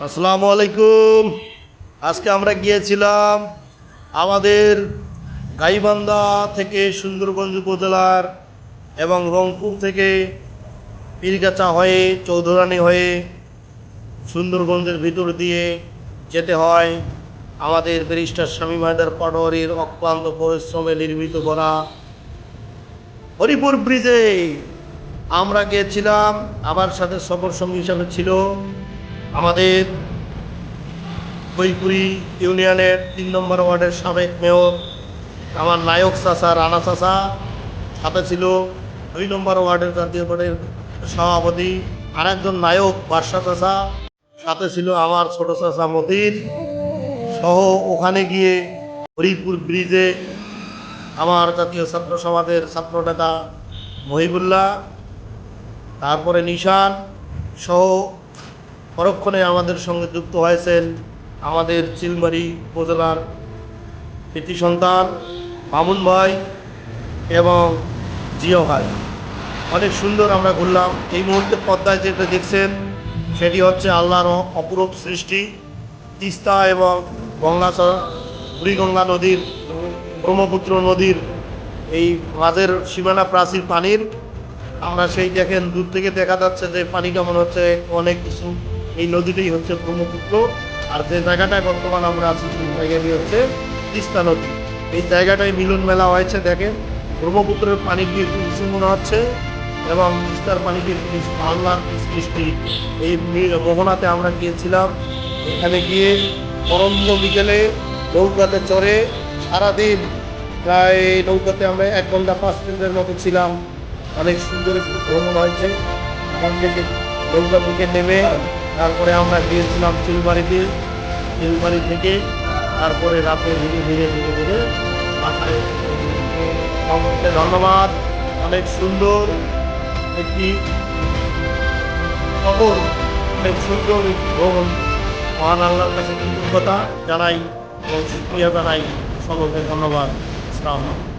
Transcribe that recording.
আসসালামু আলাইকুম। আজকে আমরা গিয়েছিলাম আমাদের গাইবান্ধা থেকে সুন্দরগঞ্জ উপজেলার এবং রংপুর থেকে পীরগাছা হয়ে চৌধুরানী হয়ে সুন্দরগঞ্জের ভিতর দিয়ে যেতে হয় আমাদের ব্যারিস্টার স্বামী মাইদার পাটোয়ারির অক্লান্ত পরিশ্রমে নির্মিত করা হরিপুর ব্রিজে আমরা গিয়েছিলাম। আমার সাথে সফর সঙ্গী হিসাবে ছিল আমাদের কৈপুরি ইউনিয়নের ৩ নম্বর ওয়ার্ডের সাবেক মেয়র আমার নায়ক চাচা রানা চাচা, সাথে ছিল ২ নম্বর ওয়ার্ডের জাতীয় পার্টির সভাপতি আরেকজন নায়ক বাদশা চাচা, সাথে ছিল আমার ছোট চাচা মতির সহ। ওখানে গিয়ে হরিপুর ব্রিজে আমার জাতীয় ছাত্র সমাজের ছাত্র নেতা মহিবুল্লাহ, তারপরে নিশান সহ পরক্ষণে আমাদের সঙ্গে যুক্ত হয়েছেন আমাদের চিলমারি উপজেলার কৃতি সন্তান মামুন ভাই এবং জিও ভাই। অনেক সুন্দর আমরা ঘুরলাম। এই মুহূর্তে পদ্মায় যেটা দেখছেন সেটি হচ্ছে আল্লাহর অপরূপ সৃষ্টি, তিস্তা এবং গঙ্গা বুড়িগঙ্গা নদীর, ব্রহ্মপুত্র নদীর এই মাঝের সীমানা প্রাচীর পানির। আমরা সেই দেখেন দূর থেকে দেখা যাচ্ছে যে পানি কেমন হচ্ছে, অনেক কিছু। এই নদীটাই হচ্ছে ব্রহ্মপুত্র। আর যে জায়গাটায় বর্তমান আমরা আছি সেই জায়গাটি হচ্ছে তিস্তা নদী। এই জায়গাটায় মিলন মেলা হয়েছে। দেখেন ব্রহ্মপুত্রের পানি দিয়ে একটু উঁচু মনে হচ্ছে এবং তিস্তার পানি দিয়ে আল্লাহর সৃষ্টি। এই মোহনাতে আমরা গিয়েছিলাম। এখানে গিয়ে পরন্ত বিকেলে নৌকাতে চড়ে সারাদিন প্রায় নৌকাতে আমরা 1 ঘন্টা 5 মিনিটের মতো ছিলাম। অনেক সুন্দর একটু ভ্রমণ হয়েছে। এখান থেকে নৌকা থেকে নেমে তারপরে আমরা গিয়েছিলাম চিলমারিতে। চিলমারি থেকে তারপরে রাতে ধীরে ধীরে ধীরে ধীরে বাসায়। সকলকে ধন্যবাদ। অনেক সুন্দর একটি খবর, অনেক সুন্দর একটি ভ্রমণ। মহান আল্লাহর কাছে কৃতজ্ঞতা জানাই এবং শুকরিয়া জানাই। সকলকে ধন্যবাদ। আসসালামু আলাইকুম।